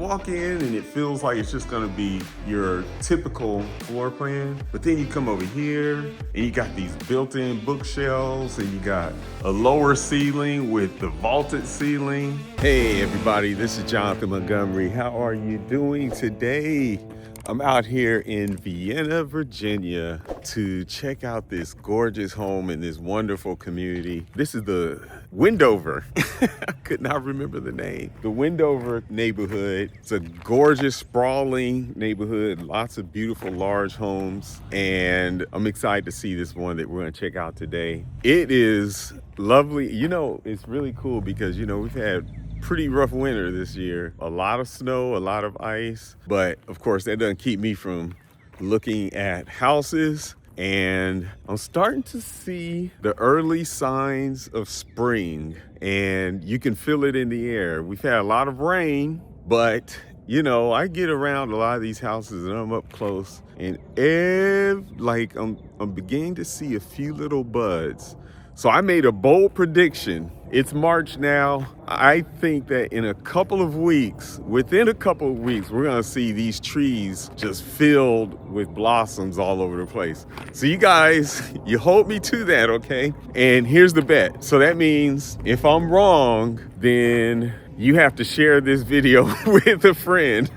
walk in and it feels like it's just gonna be your typical floor plan. But then you come over here and you got these built-in bookshelves and you got a lower ceiling with the vaulted ceiling. Hey everybody, this is Jonathan Montgomery. How are you doing today? I'm out here in Vienna, Virginia to check out this gorgeous home in this wonderful community. This is the Wendover. I could not remember the name. The Wendover neighborhood. It's a gorgeous, sprawling neighborhood, lots of beautiful, large homes. And I'm excited to see this one that we're gonna check out today. It is lovely. You know, it's really cool because, you know, we've had pretty rough winter this year. A lot of snow, a lot of ice, but of course that doesn't keep me from looking at houses. And I'm starting to see the early signs of spring, and you can feel it in the air. We've had a lot of rain, but you know, I get around a lot of these houses and I'm up close, and I'm beginning to see a few little buds. So I made a bold prediction. It's March now. I think that in a couple of weeks, within a couple of weeks, we're gonna see these trees just filled with blossoms all over the place. So you guys, you hold me to that, okay? And here's the bet. So that means if I'm wrong, then you have to share this video with a friend.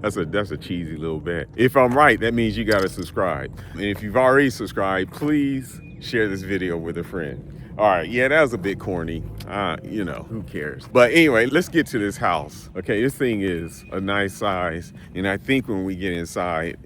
That's a cheesy little bet. If I'm right, that means you gotta subscribe. And if you've already subscribed, please share this video with a friend. All right, yeah, that was a bit corny. You know, who cares? But anyway, let's get to this house. Okay, this thing is a nice size. And I think when we get inside,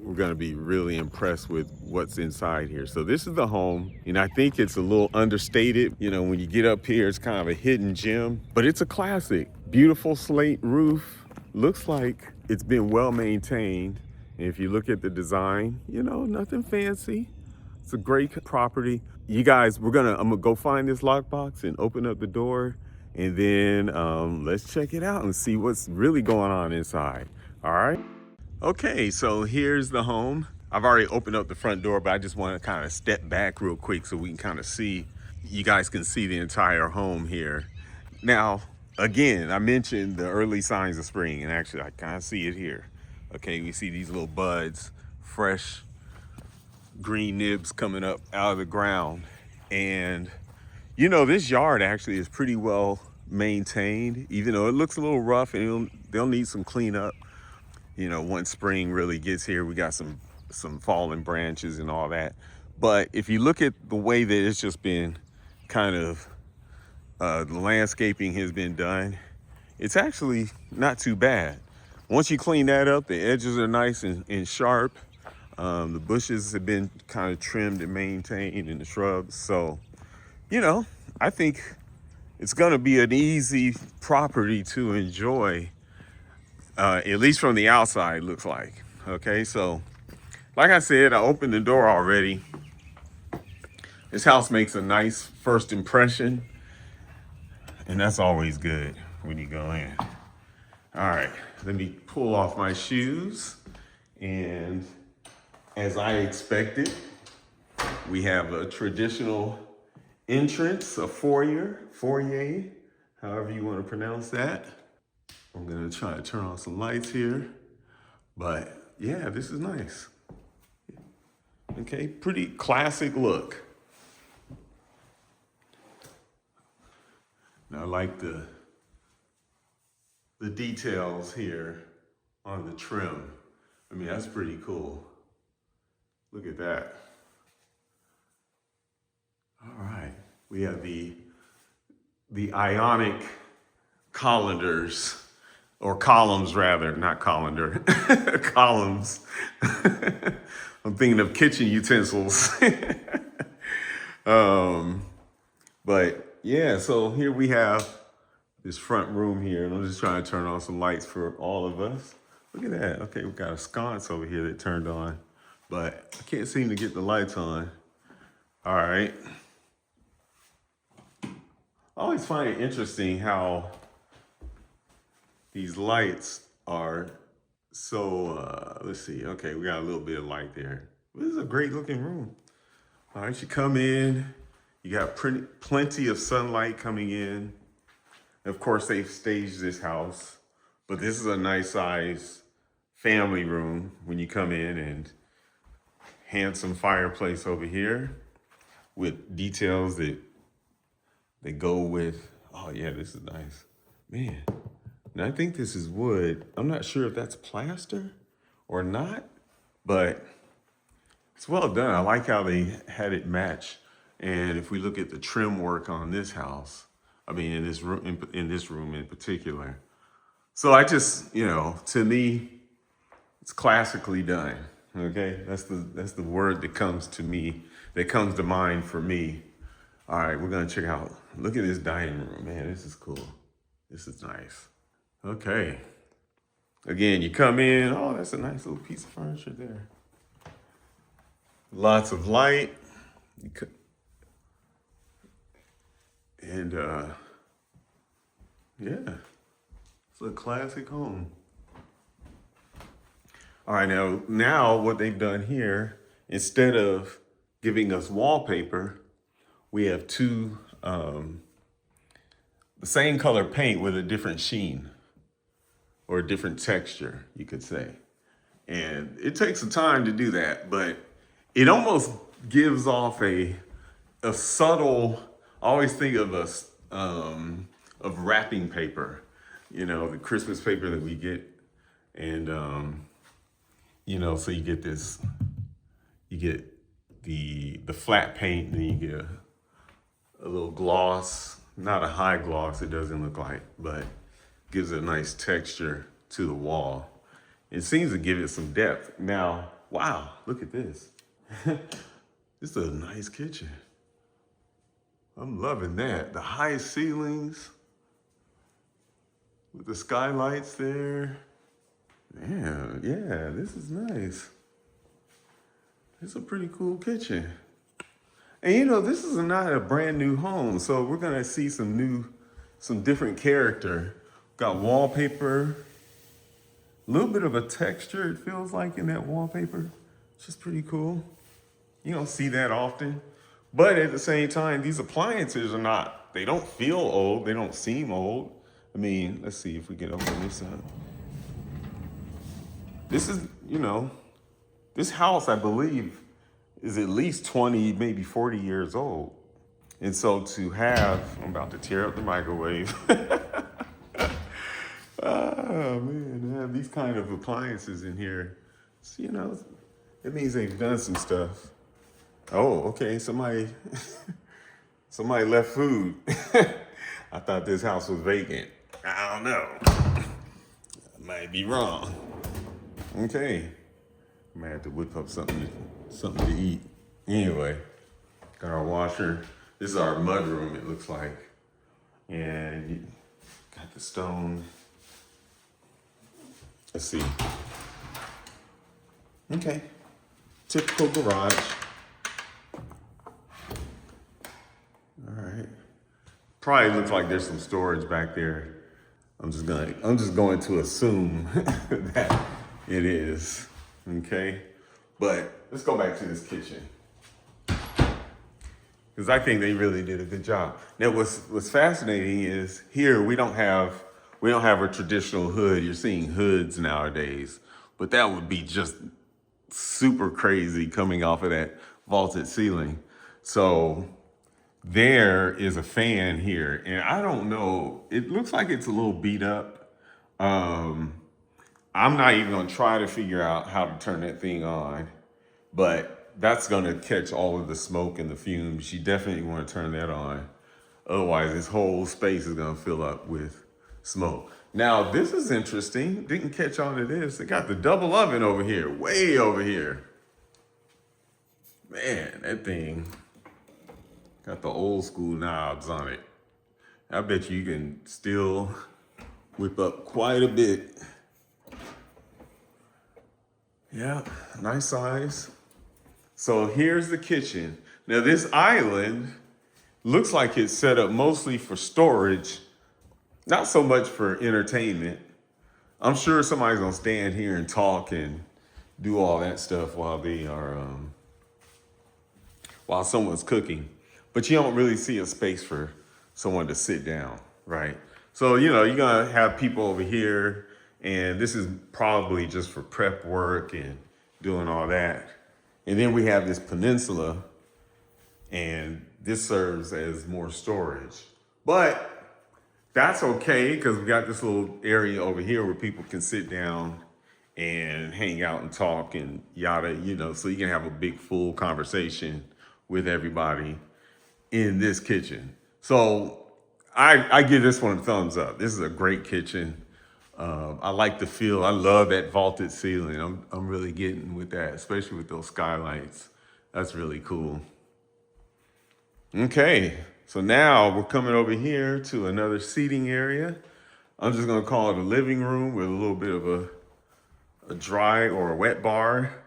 we're gonna be really impressed with what's inside here. So this is the home, and I think it's a little understated. You know, when you get up here, it's kind of a hidden gem, but it's a classic. Beautiful slate roof. Looks like it's been well maintained. And if you look at the design, you know, nothing fancy. It's a great property. You guys, I'm gonna go find this lockbox and open up the door, and then let's check it out and see what's really going on inside. All right. Okay, so here's the home. I've already opened up the front door, but I just want to kind of step back real quick so we can kind of see, you guys can see the entire home here. Now, again, I mentioned the early signs of spring, and actually I kind of see it here. Okay, we see these little buds, fresh green nibs coming up out of the ground. And you know, this yard actually is pretty well maintained, even though it looks a little rough and they'll need some cleanup. You know, once spring really gets here, we got some fallen branches and all that. But if you look at the way that it's just been kind of the landscaping has been done, it's actually not too bad. Once you clean that up, the edges are nice and sharp. The bushes have been kind of trimmed and maintained, and the shrubs. So, you know, I think it's gonna be an easy property to enjoy, at least from the outside, looks like. Okay, so like I said, I opened the door already. This house makes a nice first impression, and that's always good when you go in. All right, let me pull off my shoes, and as I expected, we have a traditional entrance, a foyer, however you want to pronounce that. I'm gonna try to turn on some lights here, but yeah, this is nice. Okay, pretty classic look. Now I like the details here on the trim. I mean, that's pretty cool. Look at that. All right, we have the ionic colanders, or columns rather, not colander, columns. I'm thinking of kitchen utensils. But yeah, so here we have this front room here, and I'm just trying to turn on some lights for all of us. Look at that. Okay, we got a sconce over here that turned on, but I can't seem to get the lights on. All right. I always find it interesting how these lights are so, let's see. Okay, we got a little bit of light there. This is a great looking room. All right, you come in, you got plenty of sunlight coming in. Of course, they've staged this house But this is a nice size family room when you come in, and handsome fireplace over here with details that go with, oh yeah, this is nice. Man, and I think this is wood. I'm not sure if that's plaster or not, but it's well done. I like how they had it match. And if we look at the trim work on this house, I mean, in this room in particular. So I just, to me, it's classically done. Okay, that's the word that comes to me, that comes to mind for me. All right, we're gonna check out. Look at this dining room, man. This is cool. This is nice. Okay. Again, you come in. Oh, that's a nice little piece of furniture there. Lots of light. And yeah, it's a classic home. All right, now what they've done here, instead of giving us wallpaper, we have two the same color paint with a different sheen or a different texture, you could say. And it takes some time to do that, but it almost gives off a subtle. I always think of of wrapping paper, the Christmas paper that we get, and so you get this, you get the flat paint, and then you get a little gloss, not a high gloss, it doesn't look like, but gives a nice texture to the wall. It seems to give it some depth. Now, wow, look at this. This is a nice kitchen. I'm loving that. The high ceilings with the skylights there. Yeah, this is nice. It's a pretty cool kitchen. And this is not a brand new home, so we're gonna see some different character. Got wallpaper, a little bit of a texture, it feels like, in that wallpaper, which is pretty cool. You don't see that often. But at the same time, these appliances they don't feel old, they don't seem old. I mean, let's see if we can open this up. This is, this house, I believe, is at least 20, maybe 40 years old. And so I'm about to tear up the microwave. Oh man, to have these kind of appliances in here, it means they've done some stuff. Oh, okay, somebody left food. I thought this house was vacant. I don't know. I might be wrong. Okay, I might have to whip up something to eat. Anyway, got our washer. This is our mud room, it looks like. And you got the stone. Let's see. Okay, typical garage. All right. Probably looks like there's some storage back there. I'm just going to assume that it is. Okay. But let's go back to this kitchen, because I think they really did a good job. Now, what's fascinating is here we don't have a traditional hood. You're seeing hoods nowadays, but that would be just super crazy coming off of that vaulted ceiling. So there is a fan here, and I don't know. It looks like it's a little beat up. I'm not even gonna try to figure out how to turn that thing on, but that's gonna catch all of the smoke and the fumes. You definitely want to turn that on. Otherwise, this whole space is gonna fill up with smoke. Now, this is interesting. Didn't catch on to this. They got the double oven over here, way over here. Man, that thing got the old school knobs on it. I bet you can still whip up quite a bit. Yeah, nice size. So here's the kitchen. Now this island looks like it's set up mostly for storage, not so much for entertainment. I'm sure somebody's gonna stand here and talk and do all that stuff while someone's cooking. But you don't really see a space for someone to sit down, right? So, you're gonna have people over here. And this is probably just for prep work and doing all that. And then we have this peninsula, and this serves as more storage. But that's okay, because we got this little area over here where people can sit down and hang out and talk and yada, so you can have a big full conversation with everybody in this kitchen. So I give this one a thumbs up. This is a great kitchen. I like the feel. I love that vaulted ceiling. I'm really getting with that, especially with those skylights. That's really cool. Okay, so now we're coming over here to another seating area. I'm just gonna call it a living room with a little bit of a dry or a wet bar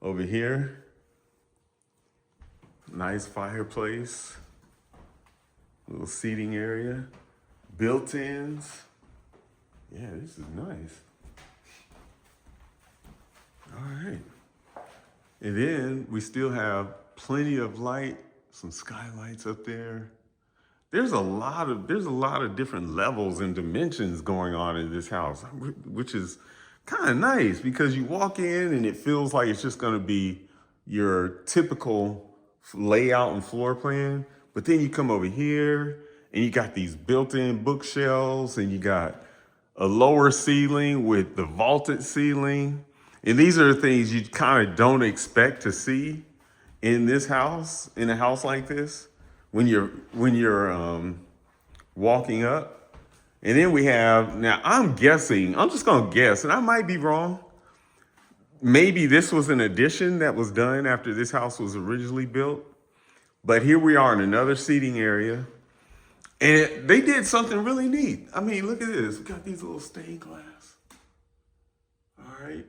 over here. Nice fireplace, little seating area, built-ins. Yeah, this is nice. All right. And then we still have plenty of light, some skylights up there. There's a lot of different levels and dimensions going on in this house, which is kind of nice, because you walk in and it feels like it's just going to be your typical layout and floor plan. But then you come over here and you got these built-in bookshelves, and you got a lower ceiling with the vaulted ceiling. And these are the things you kind of don't expect to see in this house, in a house like this, when you're walking up. And then we have, now I'm just gonna guess, and I might be wrong. Maybe this was an addition that was done after this house was originally built. But here we are in another seating area. And they did something really neat. I mean, look at this. We got these little stained glass. All right.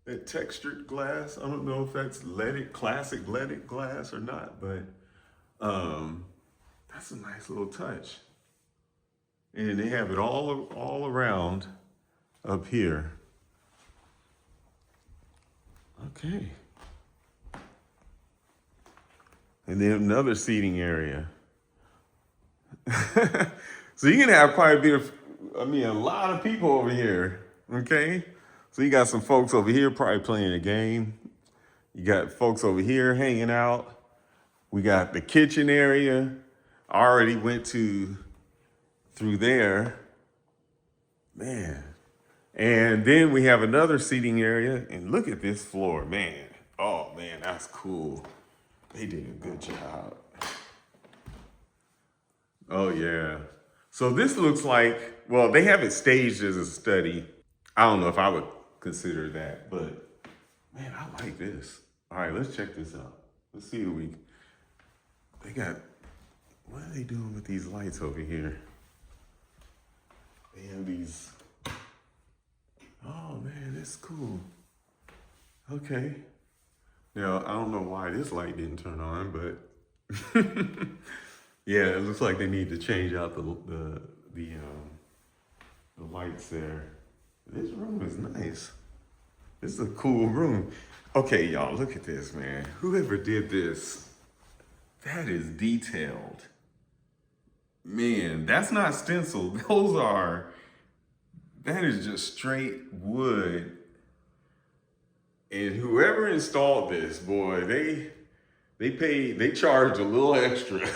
That textured glass. I don't know if that's classic leaded glass or not, but that's a nice little touch. And they have it all around up here. Okay. And then another seating area. So you can have quite a bit of, a lot of people over here, okay? So you got some folks over here probably playing a game. You got folks over here hanging out. We got the kitchen area. I already went through there. Man. And then we have another seating area, and look at this floor, man. Oh man, that's cool. They did a good job. Oh yeah. So this looks like, well, they have it staged as a study. I don't know if I would consider that, but man, I like this. All right, let's check this out. Let's see what what are they doing with these lights over here? They have these, oh man, that's cool. Okay. Now, I don't know why this light didn't turn on, but yeah, it looks like they need to change out the lights there. This room is nice. This is a cool room. Okay, y'all, look at this, man. Whoever did this, that is detailed. Man, that's not stenciled. That is just straight wood. And whoever installed this, boy, they charged a little extra.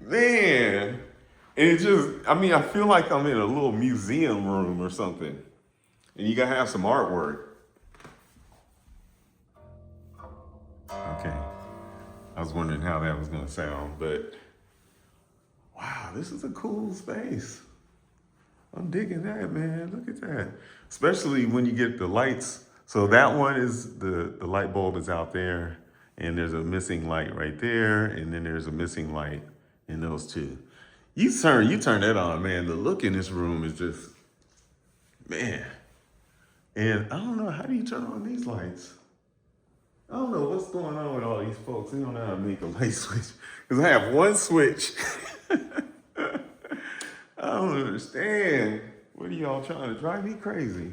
Man. And it just, I feel like I'm in a little museum room or something. And you gotta have some artwork. Okay. I was wondering how that was gonna sound, but wow, this is a cool space. I'm digging that, man. Look at that. Especially when you get the lights. So that one is, the light bulb is out there, and there's a missing light right there, and then there's a missing light in those two. You turn that on, man. The look in this room is just, man. And I don't know, how do you turn on these lights? I don't know what's going on with all these folks. They don't know how to make a light switch. Because I have one switch. I don't understand. What are y'all trying to drive me crazy?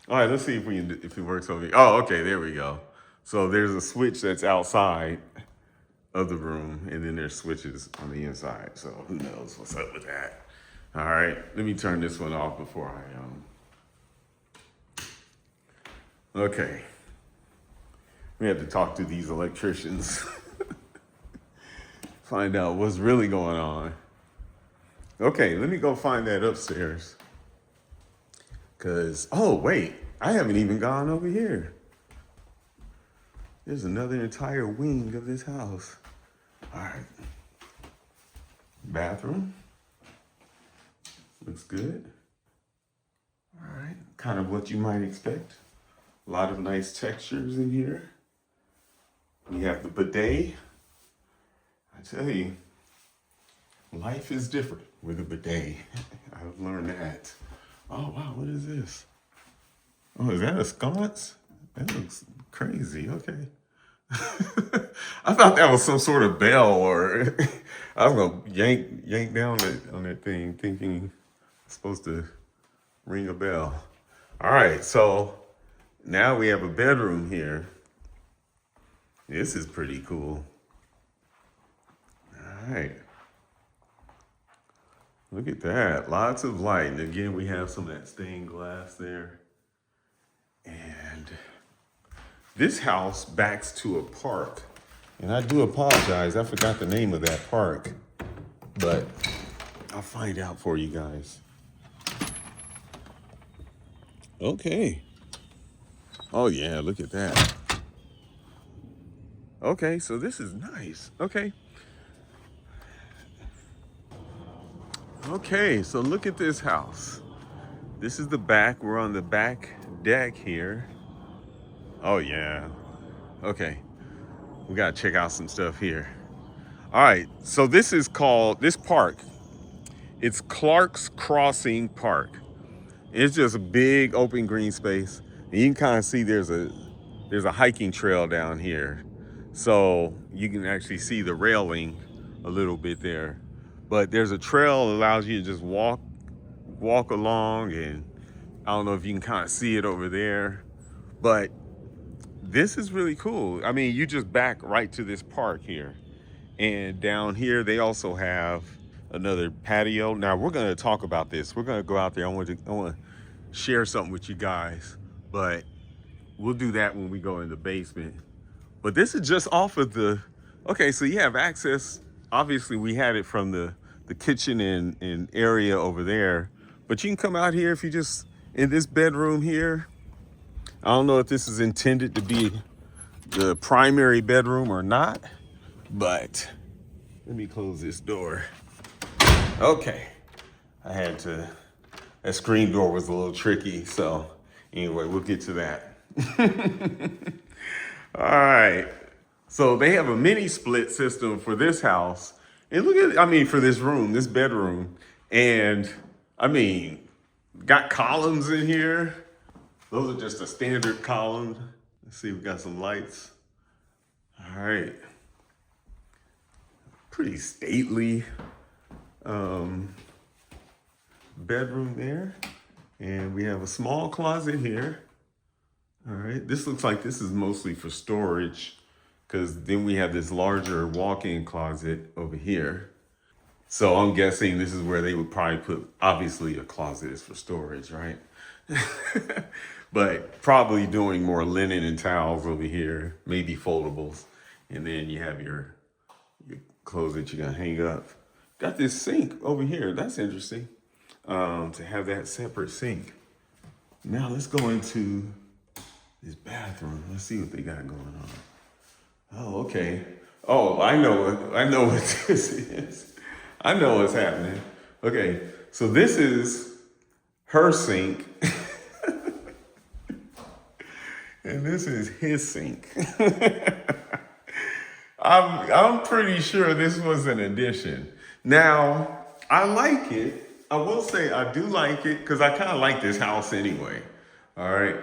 All right, let's see if it works over here. Oh, okay, there we go. So there's a switch that's outside of the room, and then there's switches on the inside. So who knows what's up with that? All right, let me turn this one off before okay. We have to talk to these electricians, find out what's really going on. Okay, let me go find that upstairs. Cause, oh wait, I haven't even gone over here. There's another entire wing of this house. All right. Bathroom. Looks good. All right. Kind of what you might expect. A lot of nice textures in here. We have the bidet. I tell you, life is different with a bidet. I've learned that. Oh, wow. What is this? Oh, is that a sconce? That looks crazy. Okay. I thought that was some sort of bell, or I was gonna yank down on that thing, thinking it's supposed to ring a bell. All right, so now we have a bedroom here. This is pretty cool. All right, look at that, lots of light. And again, we have some of that stained glass there. And this house backs to a park. And I do apologize, I forgot the name of that park, but I'll find out for you guys. Okay. Oh yeah, look at that. Okay, so this is nice. Okay. Okay, so look at this house. This is the back. We're on the back deck here. Oh yeah. Okay. We gotta check out some stuff here. All right, so this is called, this park, it's Clark's Crossing Park. It's just a big open green space. And you can kind of see there's a hiking trail down here. So you can actually see the railing a little bit there. But there's a trail that allows you to just walk along, and I don't know if you can kind of see it over there, but this is really cool. I mean, you just back right to this park here. And down here, they also have another patio. Now we're gonna talk about this. We're gonna go out there. I want to share something with you guys, but we'll do that when we go in the basement. But this is just off of the, okay, so you have access. Obviously we had it from the kitchen and area over there, but you can come out here if you just, in this bedroom here. I don't know if this is intended to be the primary bedroom or not, but let me close this door. Okay, that screen door was a little tricky, so anyway, we'll get to that. All right, so they have a mini split system for this house. And look at, I mean, for this room, this bedroom, and I mean, got columns in here. Those are just a standard column. Let's see, we got some lights. All right. Pretty stately bedroom there. And we have a small closet here. All right, this looks like this is mostly for storage, because then we have this larger walk-in closet over here. So I'm guessing this is where they would probably put, obviously a closet is for storage, right? But probably doing more linen and towels over here, maybe foldables. And then you have your clothes that you're gonna hang up. Got this sink over here, that's interesting, to have that separate sink. Now let's go into this bathroom. Let's see what they got going on. Oh, okay. Oh, I know what this is. I know what's happening. Okay, so this is her sink. And this is his sink. I'm pretty sure this was an addition. Now, I like it. I will say I do like it, because I kind of like this house anyway. All right.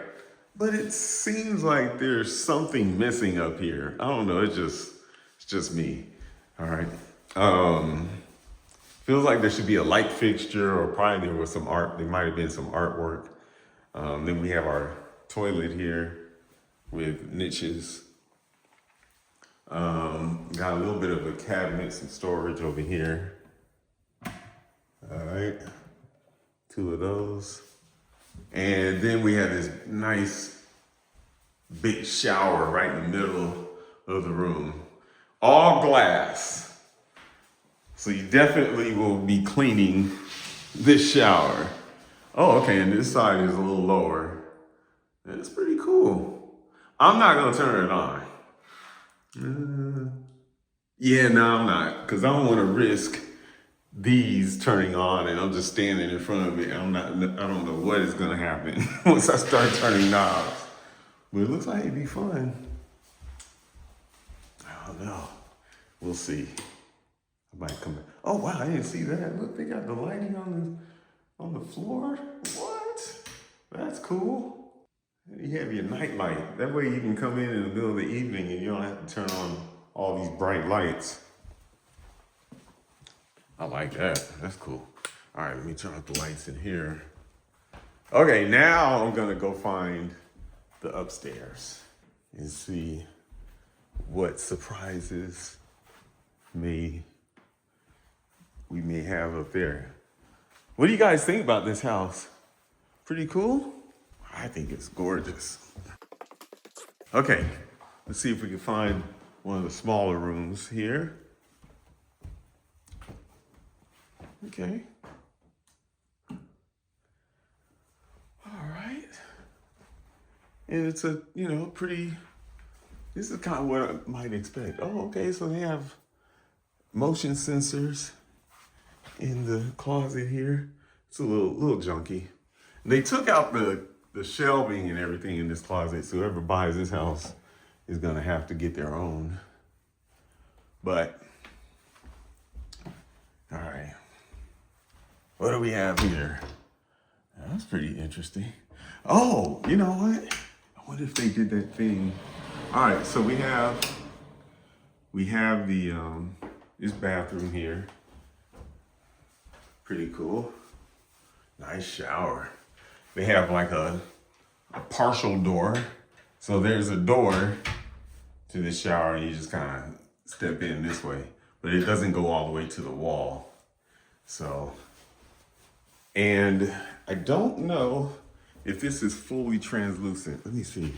But it seems like there's something missing up here. I don't know. It's just me. All right. Feels like there should be a light fixture, or probably there was some art. There might have been some artwork. Then we have our toilet here with niches. Got a little bit of a cabinet, some storage over here. All right. Two of those. And then we have this nice big shower right in the middle of the room. All glass. So you definitely will be cleaning this shower. Oh, okay, and this side is a little lower. It's pretty cool. I'm not gonna turn it on. Yeah, no, I'm not, because I don't want to risk these turning on and I'm just standing in front of it. I don't know what is gonna happen once I start turning knobs. But it looks like it'd be fun. I don't know. We'll see. I might come back. Oh wow, I didn't see that. Look, they got the lighting on the floor. What? That's cool. You have your night light. That way you can come in the middle of the evening and you don't have to turn on all these bright lights. I like that. That's cool. All right, let me turn off the lights in here. Okay, now I'm gonna go find the upstairs and see what surprises we may have up there. What do you guys think about this house? Pretty cool? I think it's gorgeous. Okay, let's see if we can find one of the smaller rooms here. Okay. All right. And it's a, this is kind of what I might expect. Oh, okay, so they have motion sensors in the closet here. It's a little junky. They took out the shelving and everything in this closet, so whoever buys this house is gonna have to get their own. But, all right. What do we have here? That's pretty interesting. Oh, you know what? I wonder if they did that thing. All right, so we have the this bathroom here. Pretty cool. Nice shower. They have like a partial door. So there's a door to the shower and you just kind of step in this way, but it doesn't go all the way to the wall. So, and I don't know if this is fully translucent. Let me see.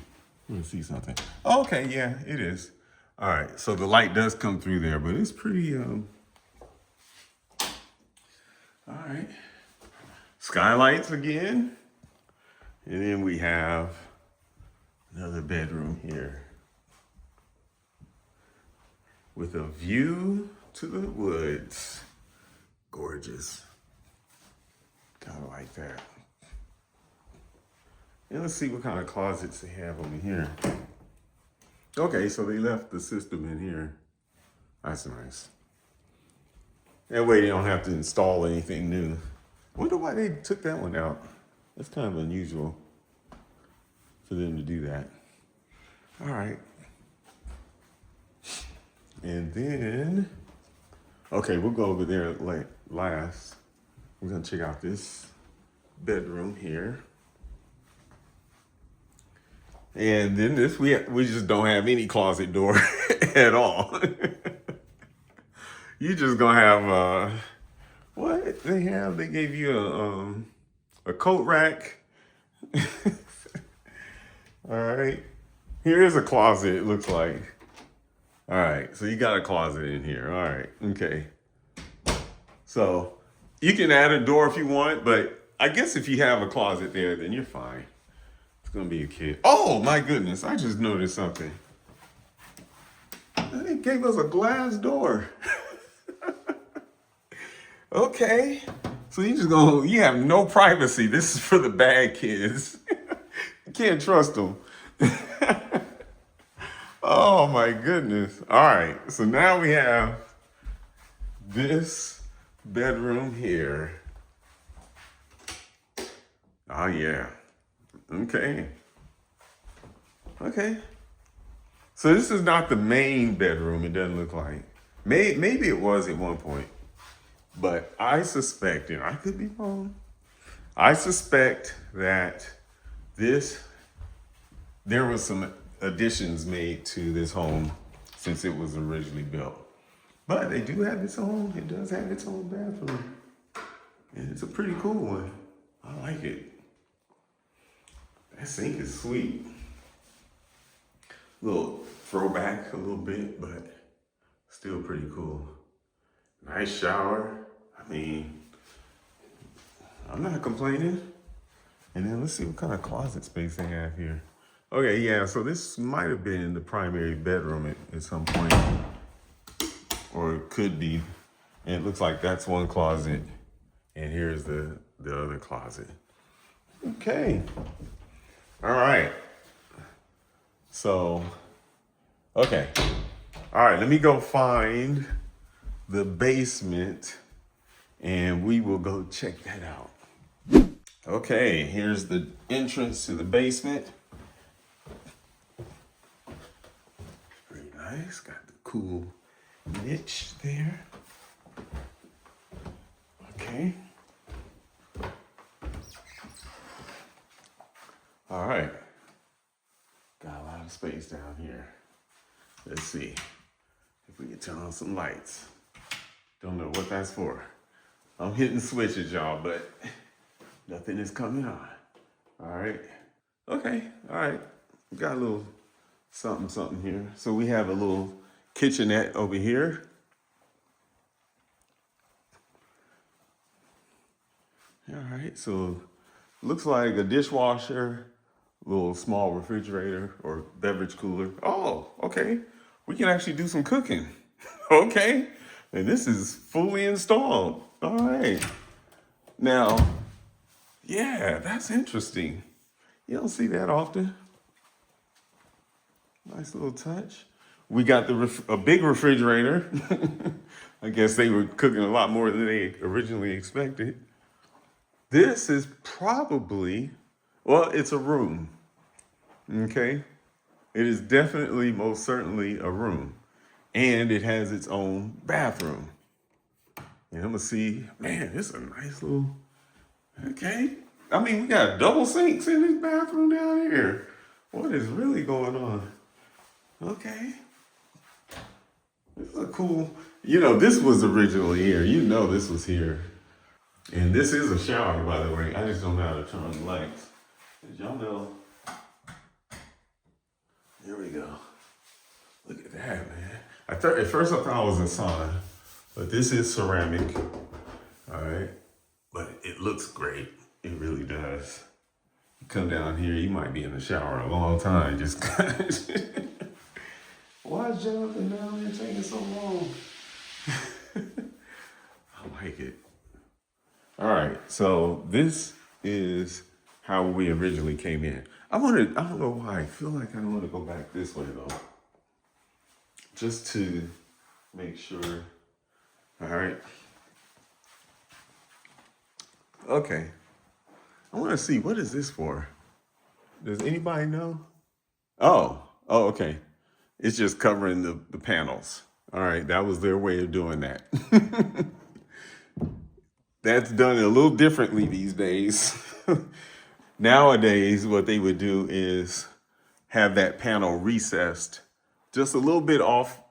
Let me see something. Oh, okay, yeah, it is. All right, so the light does come through there, but it's pretty, all right. Skylights again. And then we have another bedroom here with a view to the woods. Gorgeous. Kind of like that. And let's see what kind of closets they have over here. Okay, so they left the system in here. That's nice. That way they don't have to install anything new. Wonder why they took that one out. That's kind of unusual for them to do that. All right. And then, okay, we'll go over there last. We're gonna check out this bedroom here. And then this, we just don't have any closet door at all. You just gonna have, what they have? They gave you a coat rack. All right. Here is a closet, it looks like. All right, so you got a closet in here. All right, okay. So you can add a door if you want, but I guess if you have a closet there, then you're fine. It's gonna be a kid. Oh my goodness, I just noticed something. They gave us a glass door. Okay, so you have no privacy. This is for the bad kids. You can't trust them. Oh my goodness. All right, so now we have this bedroom here. Oh yeah, okay. Okay, so this is not the main bedroom, it doesn't look like. Maybe it was at one point. But I suspect, and I could be wrong, I suspect that there was some additions made to this home since it was originally built. But it does have its own bathroom. And it's a pretty cool one. I like it. That sink is sweet. Little throwback a little bit, but still pretty cool. Nice shower. I mean, I'm not complaining. And then let's see what kind of closet space they have here. Okay, yeah, so this might have been the primary bedroom at some point, or it could be. And it looks like that's one closet, and here's the other closet. Okay, all right. So, okay, all right, let me go find the basement, and we will go check that out. Okay, here's the entrance to the basement. Pretty nice, got the cool niche there. Okay. All right. Got a lot of space down here. Let's see if we can turn on some lights. Don't know what that's for. I'm hitting switches, y'all, but nothing is coming on. All right. Okay. All right. We got a little something here. So we have a little kitchenette over here. All right. So looks like a dishwasher, little small refrigerator or beverage cooler. Oh, okay. We can actually do some cooking. Okay. And this is fully installed. All right. Now, yeah, that's interesting. You don't see that often. Nice little touch. We got a big refrigerator. I guess they were cooking a lot more than they originally expected. This is probably, well, it's a room. Okay. It is definitely, most certainly a room. And it has its own bathroom. And I'm gonna see, man, this is a nice little, okay. I mean, we got double sinks in this bathroom down here. What is really going on? Okay. This is a cool, this was originally here. This was here. And this is a shower, by the way. I just don't know how to turn on the lights. As y'all know, here we go. Look at that, man. At first I thought it was a sauna, but this is ceramic. All right. But it looks great. It really does. You come down here, you might be in the shower a long time. Just why is Jonathan down there taking so long? I like it. All right, so this is how we originally came in. I don't know why, I feel like I want to go back this way though. Just to make sure. All right. Okay. I want to see, what is this for? Does anybody know? Oh, okay. It's just covering the panels. All right, that was their way of doing that. That's done a little differently these days. Nowadays, what they would do is have that panel recessed just a little bit off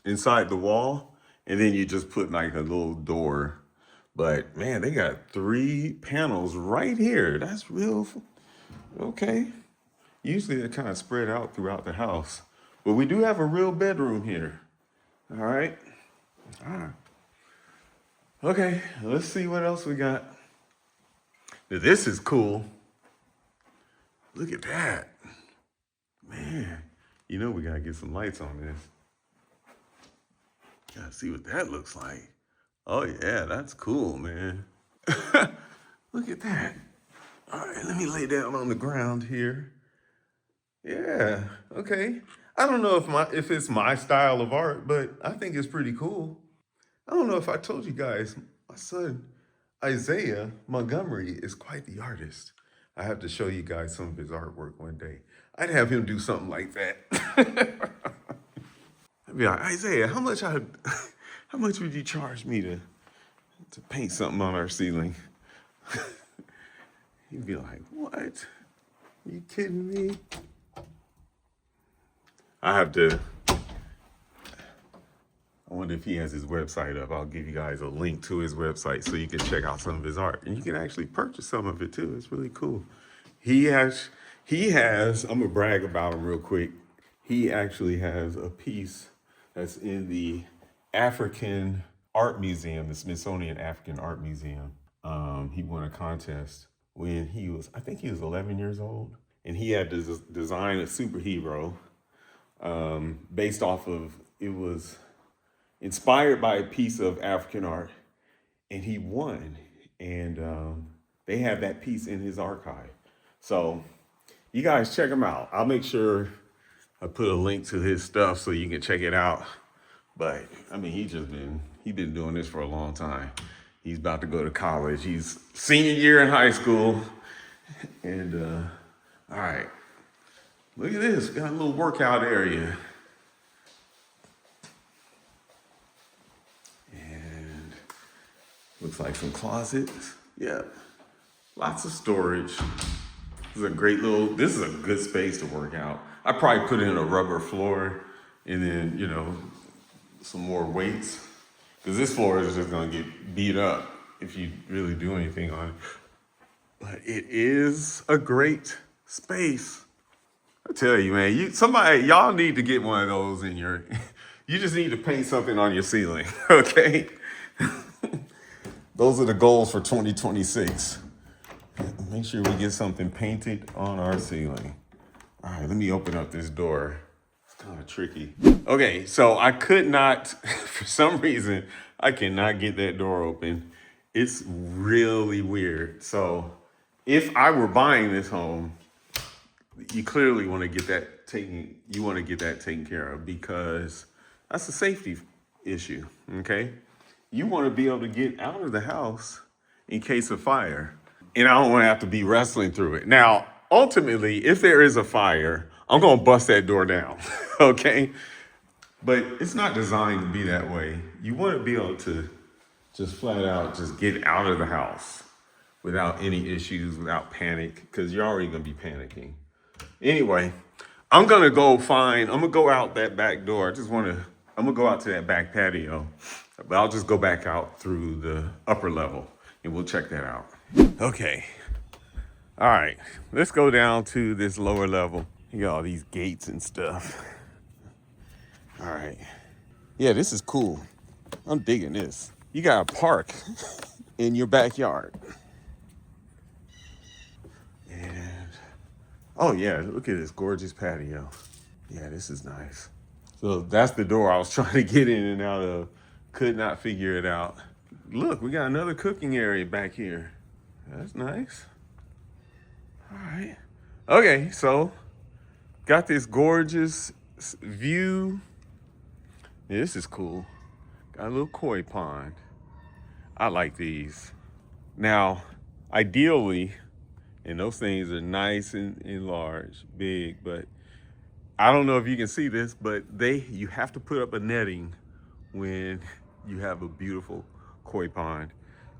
inside the wall, and then you just put like a little door. But man, they got 3 panels right here. That's real. Okay. Usually they're kind of spread out throughout the house. But we do have a real bedroom here. All right. All right. Okay, let's see what else we got. This is cool. Look at that. Man, we gotta get some lights on this. Gotta see what that looks like. Oh yeah, that's cool, man. Look at that. All right, let me lay down on the ground here. Yeah, okay. I don't know if it's my style of art, but I think it's pretty cool. I don't know if I told you guys, my son Isaiah Montgomery is quite the artist. I have to show you guys some of his artwork one day. I'd have him do something like that. I'd be like, Isaiah, how much would you charge me to paint something on our ceiling? He'd be like, what? Are you kidding me? I wonder if he has his website up. I'll give you guys a link to his website so you can check out some of his art. And you can actually purchase some of it too. It's really cool. He has, I'm gonna brag about him real quick. He actually has a piece that's in the African Art Museum, the Smithsonian African Art Museum. He won a contest when I think he was 11 years old. And he had to design a superhero based off of, it was inspired by a piece of African art. And he won. And they have that piece in his archive. So you guys check him out. I'll make sure I put a link to his stuff so you can check it out. But I mean, he's been doing this for a long time. He's about to go to college. He's senior year in high school. And all right, look at this. Got a little workout area. And looks like some closets. Yeah, lots of storage. This is a good space to work out. I probably put in a rubber floor and then, some more weights. Because this floor is just gonna get beat up if you really do anything on it. But it is a great space. I tell you, man, y'all need to get one of those in your, you just need to paint something on your ceiling, okay? Those are the goals for 2026. Make sure we get something painted on our ceiling. All right, let me open up this door. It's kind of tricky. Okay, so I could not, for some reason, I cannot get that door open. It's really weird. So if I were buying this home, you clearly want to get that taken care of, because that's a safety issue, okay? You want to be able to get out of the house in case of fire. And I don't want to have to be wrestling through it. Now, ultimately, if there is a fire, I'm going to bust that door down, okay? But it's not designed to be that way. You want to be able to just flat out just get out of the house without any issues, without panic, because you're already going to be panicking. Anyway, I'm going to go out that back door. I'm going to go out to that back patio, but I'll just go back out through the upper level and we'll check that out. Okay. All right, let's go down to this lower level. You got all these gates and stuff. All right. Yeah, this is cool. I'm digging this. You got a park in your backyard. And, oh yeah, look at this gorgeous patio. Yeah, this is nice. So that's the door I was trying to get in and out of. Could not figure it out. Look, we got another cooking area back here. That's nice. All right. Okay, so got this gorgeous view. Yeah, this is cool. Got a little koi pond. I like these. Now, ideally, and those things are nice and large, big, but I don't know if you can see this, but you have to put up a netting when you have a beautiful koi pond,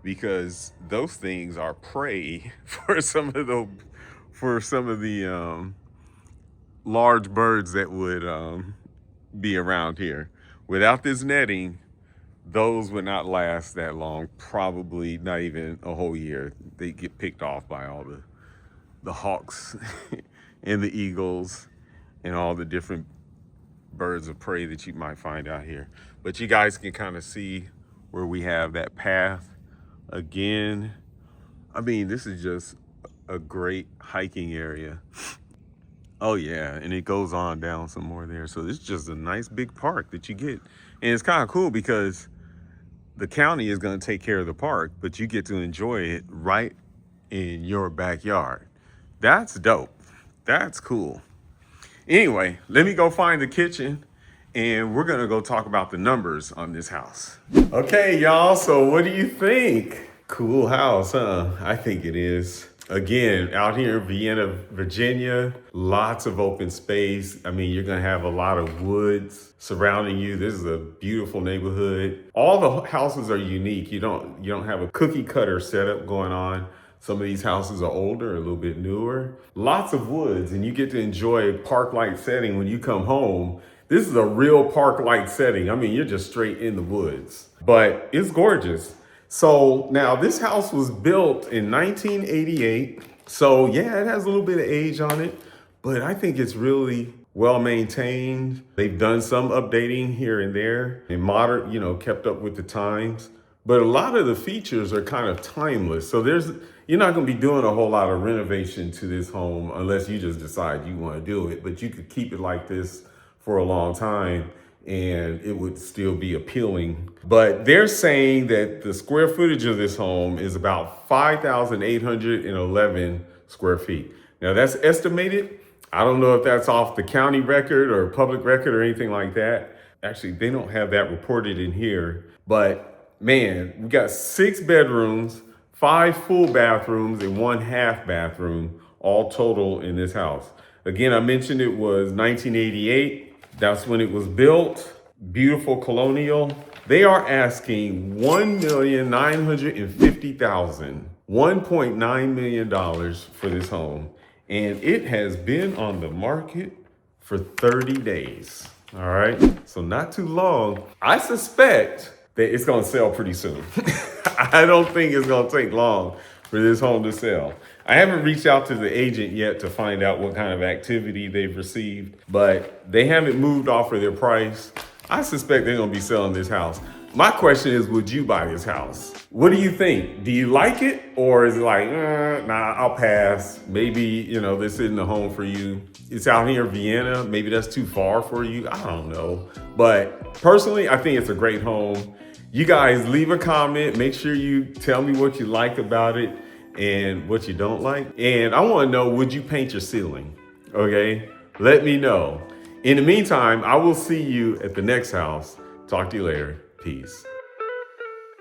because those things are prey for some of the large birds that would be around here. Without this netting, those would not last that long, probably not even a whole year. They get picked off by all the hawks and the eagles and all the different birds of prey that you might find out here. But you guys can kind of see where we have that path again. I mean, this is just a great hiking area. Oh yeah, and it goes on down some more there. So this is just a nice big park that you get. And it's kind of cool because the county is going to take care of the park, but you get to enjoy it right in your backyard. That's dope. That's cool. Anyway, let me go find the kitchen and we're going to go talk about the numbers on this house. Okay, y'all, so what do you think? Cool house, huh? I think it is. Again, out here in Vienna, Virginia, lots of open space. I mean, you're gonna have a lot of woods surrounding you. This is a beautiful neighborhood. All the houses are unique. You don't have a cookie cutter setup going on. Some of these houses are older, a little bit newer. Lots of woods, and you get to enjoy a park-like setting when you come home. This is a real park-like setting. I mean, you're just straight in the woods, but it's gorgeous. So now this house was built in 1988. So yeah, it has a little bit of age on it, but I think it's really well maintained. They've done some updating here and there and modern, kept up with the times. But a lot of the features are kind of timeless. So you're not going to be doing a whole lot of renovation to this home unless you just decide you want to do it. But you could keep it like this for a long time and it would still be appealing. But they're saying that the square footage of this home is about 5,811 square feet. Now that's estimated. I don't know if that's off the county record or public record or anything like that. Actually, they don't have that reported in here. But man, we got 6 bedrooms, 5 full bathrooms, and 1 half bathroom, all total in this house. Again, I mentioned it was 1988. That's when it was built. Beautiful colonial. They are asking $1,950,000, $1.9 million for this home. And it has been on the market for 30 days. All right, so not too long. I suspect that it's gonna sell pretty soon. I don't think it's gonna take long for this home to sell. I haven't reached out to the agent yet to find out what kind of activity they've received, but they haven't moved off of their price. I suspect they're gonna be selling this house. My question is, would you buy this house? What do you think? Do you like it? Or is it like, nah, I'll pass. Maybe, this isn't a home for you. It's out here in Vienna. Maybe that's too far for you. I don't know. But personally, I think it's a great home. You guys leave a comment. Make sure you tell me what you like about it and what you don't like. And I want to know, would you paint your ceiling? Okay, let me know. In the meantime, I will see you at the next house. Talk to you later. Peace.